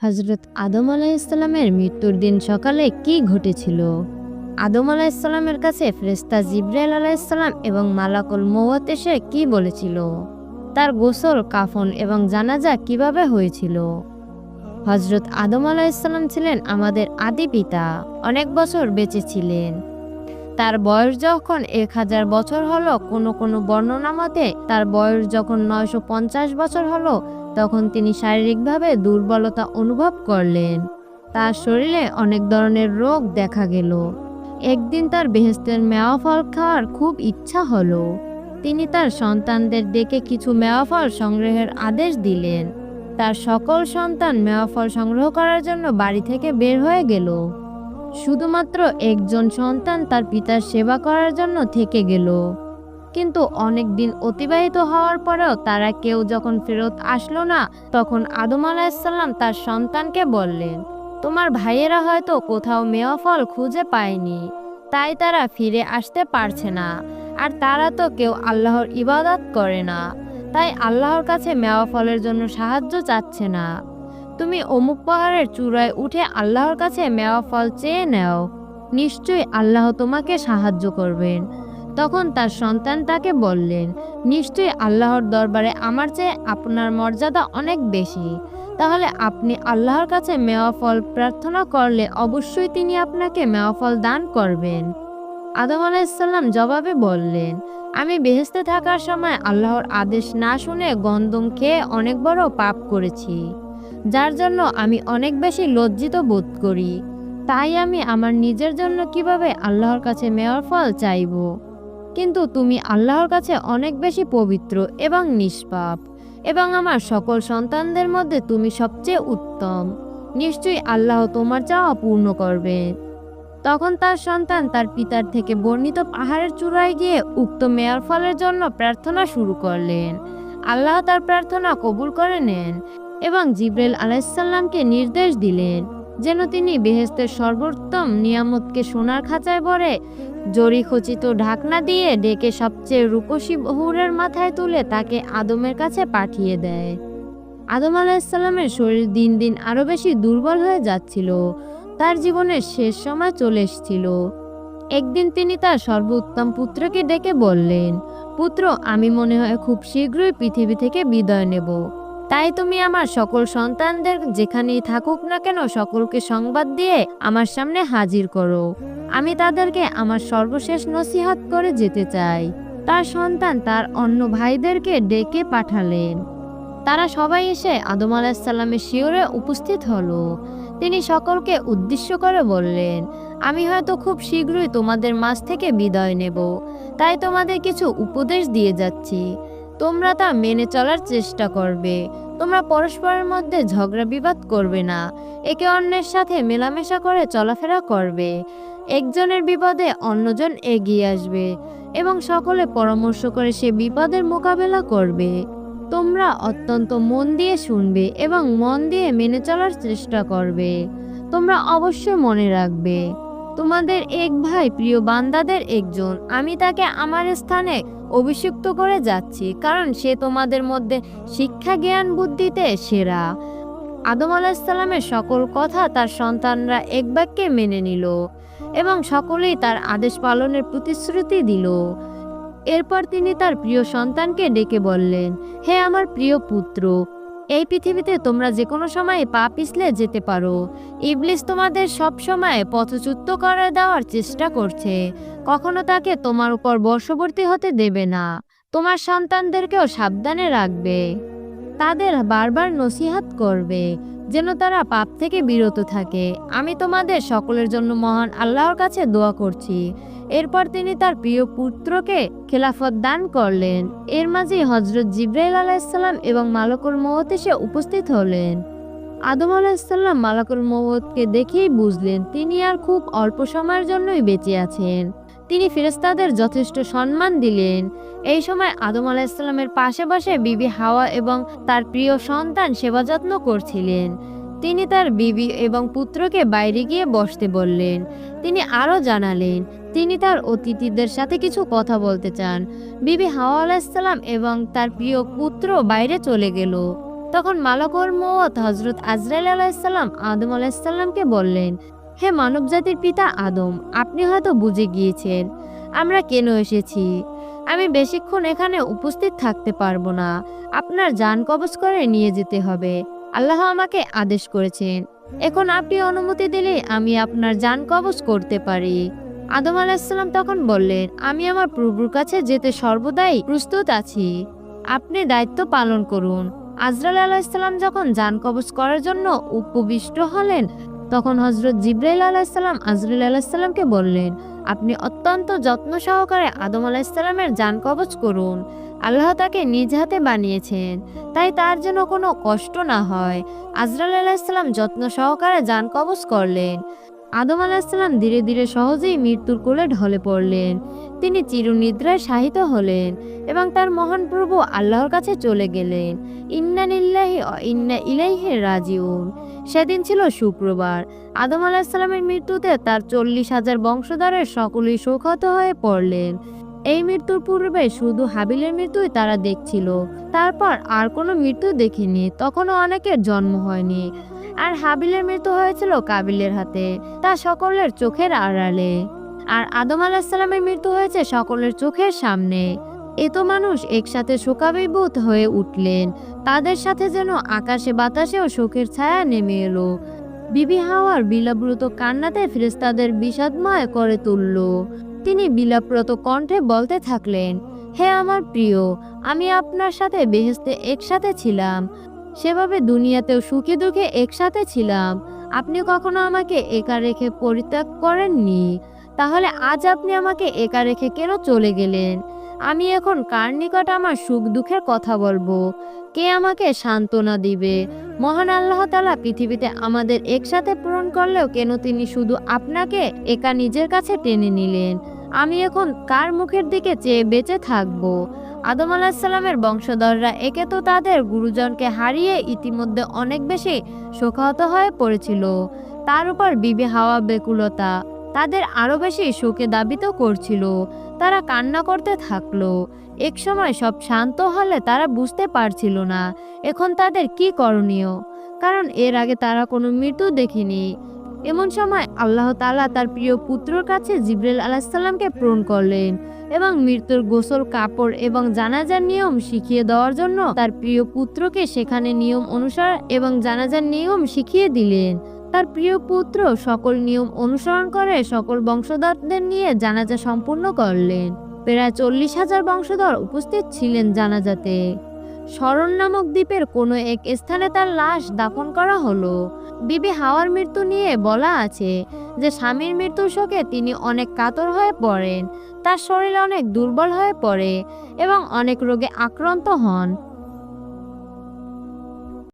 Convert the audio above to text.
হজরত আদম আলাইহিসসালামের মৃত্যুর দিন সকালে কি ঘটেছিল? আদম আলাইহিসসালামের কাছে ফেরেশতা জিবরাইল আলাইহিসসালাম এবং মালাকুল মউত এসে কি বলেছিল? তার গোসল, কাফন এবং জানাজা কিভাবে হয়েছিল? হজরত আদম আলাইহিসসালাম ছিলেন আমাদের আদি পিতা। অনেক বছর বেঁচে ছিলেন। তার বয়স যখন 1000 বছর হলো, কোনো কোনো বর্ণনা মতে তার বয়স যখন 950 বছর হলো, তখন তিনি শারীরিকভাবে দুর্বলতা অনুভব করলেন। তার শরীরে অনেক ধরনের রোগ দেখা গেল। একদিন তার বেহেশতের মেওয়া ফল খাওয়ার খুব ইচ্ছা হলো। তিনি তার সন্তানদের ডেকে কিছু মেওয়া ফল সংগ্রহের আদেশ দিলেন। তার সকল সন্তান মেওয়া ফল সংগ্রহ করার জন্য বাড়ি থেকে বের হয়ে গেল। শুধুমাত্র একজন সন্তান তার পিতার সেবা করার জন্য থেকে গেল। কিন্তু অনেক দিন অতিবাহিত হওয়ার পরেও তারা কেউ যখন ফেরত আসলো না, তখন আদম আলাইহিসসালাম তার সন্তানকে বললেন, তোমার ভাইয়েরা হয়তো কোথাও মেওয়া ফল খুঁজে পায়নি, তাই তারা ফিরে আসতে পারছে না। আর তারা তো কেউ আল্লাহর ইবাদত করে না, তাই আল্লাহর কাছে মেওয়া ফলের জন্য সাহায্য চাচ্ছে না। তুমি অমুক পাহাড়ের চূড়ায় উঠে আল্লাহর কাছে মেওয়া ফল চেয়ে নাও, নিশ্চয়ই আল্লাহ তোমাকে সাহায্য করবেন। তখন তার সন্তান তাকে বললেন, নিশ্চয়ই আল্লাহর দরবারে আমার চেয়ে আপনার মর্যাদা অনেক বেশি। তাহলে আপনি আল্লাহর কাছে মেওয়া ফল প্রার্থনা করলে অবশ্যই তিনি আপনাকে মেওয়া ফল দান করবেন। আদম আলাইহিসসালাম জবাবে বললেন, আমি বেহেশতে থাকার সময় আল্লাহর আদেশ না শুনে গন্ধম খেয়ে অনেক বড় পাপ করেছি, যার জন্য আমি অনেক বেশি লজ্জিত বোধ করি। তাই আমি আমার নিজের জন্য কিভাবে আল্লাহর কাছে মেওয়ার ফল চাইব? কিন্তু তুমি আল্লাহর কাছে অনেক বেশি পবিত্র এবং নিষ্পাপ, এবং আমার সকল সন্তানদের মধ্যে তুমি সবচেয়ে উত্তম। নিশ্চয়ই আল্লাহ তোমার চাওয়া পূর্ণ করবে। তখন তার সন্তান তার পিতার থেকে বর্ণিত পাহাড়ের চূড়ায় গিয়ে উক্ত মেয়ার ফলের জন্য প্রার্থনা শুরু করলেন। আল্লাহ তার প্রার্থনা কবুল করে নেন এবং জিবরাইল আলাইহিসসালামকে নির্দেশ দিলেন যেন তিনি বেহেশতের সর্বোত্তম নিয়ামতকে সোনার খাঁচায় ভরে জরিখচিত ঢাকনা দিয়ে ডেকে সবচেয়ে রূপসী হুরের মাথায় তুলে তাকে আদমের কাছে পাঠিয়ে দেয়। আদম আলাইহিসসালামের শরীর দিন দিন আরো বেশি দুর্বল হয়ে যাচ্ছিল। তার জীবনের শেষ সময় চলে এসেছিল। একদিন তিনি তার সর্বোত্তম পুত্রকে ডেকে বললেন, পুত্র, আমি মনে হয় খুব শীঘ্রই পৃথিবী থেকে বিদায় নেব। তাই তুমি আমার সকল সন্তানদের যেখানেই থাকুক না কেন সকলকে সংবাদ দিয়ে আমার সামনে হাজির করো। আমি তাদেরকে আমার সর্বশেষ নসিহত করে যেতে চাই। তার সন্তান তার অন্য ভাইদেরকে ডেকে পাঠালেন। তারা সবাই এসে আদম আলাইহিসসালামের শিয়রে উপস্থিত হলো। তিনি সকলকে উদ্দেশ্য করে বললেন, আমি হয়তো খুব শীঘ্রই তোমাদের মাঝ থেকে বিদায় নেব, তাই তোমাদের কিছু উপদেশ দিয়ে যাচ্ছি। তোমরা তা মেনে চলার চেষ্টা করবে। তোমরা পরস্পরের মধ্যে ঝগড়া বিবাদ করবে না, একে অন্যের সাথে মেলামেশা করে চলাফেরা করবে। একজনের বিপদে অন্যজন এগিয়ে আসবে এবং সকলে পরামর্শ করে সে বিপদের মোকাবেলা করবে। তোমরা অত্যন্ত মন দিয়ে শুনবে এবং মন দিয়ে মেনে চলার চেষ্টা করবে। তোমরা অবশ্যই মনে রাখবে, তোমাদের এক ভাই প্রিয় বান্দাদের একজন, আমি তাকে আমার স্থানে অভিষিক্ত করে যাচ্ছি, কারণ সে তোমাদের মধ্যে শিক্ষা, জ্ঞান, বুদ্ধিতে সেরা। আদম আলাইহিসসালামের সকল কথা তার সন্তানরা এক বাক্যে মেনে নিল এবং সকলেই তার আদেশ পালনের প্রতিশ্রুতি দিল। এরপর তিনি তার প্রিয় সন্তানকে ডেকে বললেন, হে আমার প্রিয় পুত্র, এই পৃথিবীতে তোমরা যে কোনো সময় পা পিছলে যেতে পারো। ইবলিস তোমাদের সব সময় পথচ্যুত করে দেওয়ার চেষ্টা করছে। কখনো তাকে তোমার উপর বশবর্তী হতে দেবে না। তোমার সন্তানদেরকেও সাবধানে রাখবে। তাদের বারবার নসিহত করবে যেন তারা পাপ থেকে বিরত থাকে। আমি তোমাদের সকলের জন্য মহান আল্লাহর কাছে দোয়া করছি। এরপর তিনি তার প্রিয় পুত্রকে খেলাফত দান করলেন। এর মাঝেই হযরত জিবরাইল আলাইহিসসালাম এবং মালাকুল মউত এসে উপস্থিত হলেন। আদম আলাইহিসসালাম মালাকুল মউতকে দেখেই বুঝলেন তিনি আর খুব অল্প সময়ের জন্যই বেঁচে আছেন। তিনি ফেরেশতাদের যথেষ্ট সম্মান দিলেন। এই সময় আদম আলাইহিসসালামের পাশে বসে বিবি হাওয়া এবং তার প্রিয় সন্তান সেবা যত্ন করছিলেন। তিনি তার বিবি এবং পুত্রকে বাইরে গিয়ে বসতে বললেন। তিনি আরও জানালেন তিনি তার অতিথিদের সাথে কিছু কথা বলতে চান। বিবি হাওয়া আলাইহিসসালাম এবং তার প্রিয় পুত্র বাইরে চলে গেল। তখন মালাকুল মউত হযরত আজরাইল আলাইহিস সালাম আদম আলাইহিস সালামকে বললেন, হে মানবজাতির পিতা আদম, আপনি হয়তো বুঝে গিয়েছেন আমরা কেন এসেছি। আমি বেশিক্ষণ এখানে উপস্থিত থাকতে পারবো না, আপনার জান কবজ করে নিয়ে যেতে হবে। আল্লাহ আমাকে আদেশ করেছেন, এখন আপনি অনুমতি দিলে আমি আপনার জান কবজ করতে পারি। আদম আলাইহিস সালাম তখন বললেন, আমি আমার প্রভুর কাছে যেতে সর্বদাই প্রস্তুত আছি, আপনি দায়িত্ব পালন করুন। আজরাইল আলাইহিস সালাম যখন জান কবজ করার জন্য উপবিষ্ট হলেন, তখন হযরত জিবরাইল আলাইহিস সালাম আজরাইল আলাইহিস সালামকে বললেন, আপনি অত্যন্ত যত্ন সহকারে আদম আলাইহিস সালামের জান কবজ করুন। আল্লাহ তাকে নিজ হাতে বানিয়েছেন, তাই তার যেন কোনো কষ্ট না হয়। আজরাইল আলাইহিস সালাম যত্ন সহকারে জান কবজ করলেন। আদম আলাইহিস সালাম ধীরে ধীরে সহজেই মৃত্যুর কোলে ঢলে পড়লেন। তিনি চিরনিদ্রায় শায়িত হলেন এবং তার মহান প্রভু আল্লাহর কাছে চলে গেলেন। ইন্না লিল্লাহি ওয়া ইন্না ইলাইহি রাজিউন। সেদিন ছিল শুক্রবার। আদম আলাইহিস সালামের মৃত্যুতে তার 40,000 বংশধরের সকলেই শোকাহত হয়ে পড়লেন। এই মৃত্যুর পূর্বে শুধু হাবিলের মৃত্যুই তারা দেখছিল, তারপর আর কোনো মৃত্যু দেখেনি। তখনও অনেকের জন্ম হয়নি। আর হাবিলের মৃত্যু হয়েছিল কাবিলের হাতে, তা সকলের চোখের আড়ালে। আর আদম আলাইহিস সালামের মৃত্যু হয়েছে সকলের চোখের সামনে। এত মানুষ একসাথে শোকাভিভূত হয়ে উঠলেন, তাদের সাথে যেন আকাশে বাতাসেও শোকের ছায়া নেমে এলো। বিবি হাওয়ার বিলাপরত কান্নাতে ফেরেশতাদের বিষাদময় করে তুলল। তিনি বিলাপরত কণ্ঠে বলতে থাকলেন, হে আমার প্রিয়, আমি আপনার সাথে বেহেশতে একসাথে ছিলাম, সেভাবে দুনিয়াতেও সুখে দুঃখে একসাথে ছিলাম। আপনি কখনো আমাকে একা রেখে পরিত্যাগ করেননি, তাহলে আজ আপনি আমাকে একা রেখে কেন চলে গেলেন? আমি এখন কার নিকট আমার সুখ দুঃখের কথা বলবো? কে আমাকে সান্ত্বনা দিবে? মহান আল্লাহ তাআলা পৃথিবীতে আমাদের একসাথে পূরণ করলেও কেন তিনি শুধু আপনাকে একা নিজের কাছে টেনে নিলেন? আমি এখন কার মুখের দিকে চেয়ে বেঁচে থাকবো? আদম আলাইহিস সালামের বংশধররা একে তো তাদের গুরুজনকে হারিয়ে ইতিমধ্যে অনেক বেশি শোকাহত হয়ে পড়েছিল, তার উপর বিবি হাওয়া বেকুলতা তাদের আরো বেশি শোকে দাবিত করছিল। তারা কান্না করতে থাকলো। এক সময় সব শান্ত হলে তারা বুঝতে পারছিল না এখন তাদের কি করণীয়, কারণ এর আগে তারা কোনো মৃত্যু দেখেনি। এমন সময় আল্লাহ তাআলা তার প্রিয় পুত্রর কাছে জিবরাইল আলাইহিস সালামকে প্রেরণ করলেন এবং মৃত্যুর গোসল, কাপড় এবং জানাজার নিয়ম শিখিয়ে দেওয়ার জন্য তার প্রিয় পুত্রকে সেখানে নিয়ম অনুসার এবং জানাজার নিয়ম শিখিয়ে দিলেন। তার প্রিয় পুত্র সকল নিয়ম অনুসরণ করে সকল বংশধরদের নিয়ে জানাজা সম্পূর্ণ করলেন। প্রায় 40,000 বংশধর উপস্থিত ছিলেন জানাজাতে। শরণ নামক দ্বীপের কোনো এক স্থানে তার লাশ দাফন করা হলো। বিবি হাওয়ার মৃত্যু নিয়ে বলা আছে যে স্বামীর মৃত্যুর শোকে তিনি অনেক কাতর হয়ে পড়েন, তার শরীর অনেক দুর্বল হয়ে পড়ে এবং অনেক রোগে আক্রান্ত হন।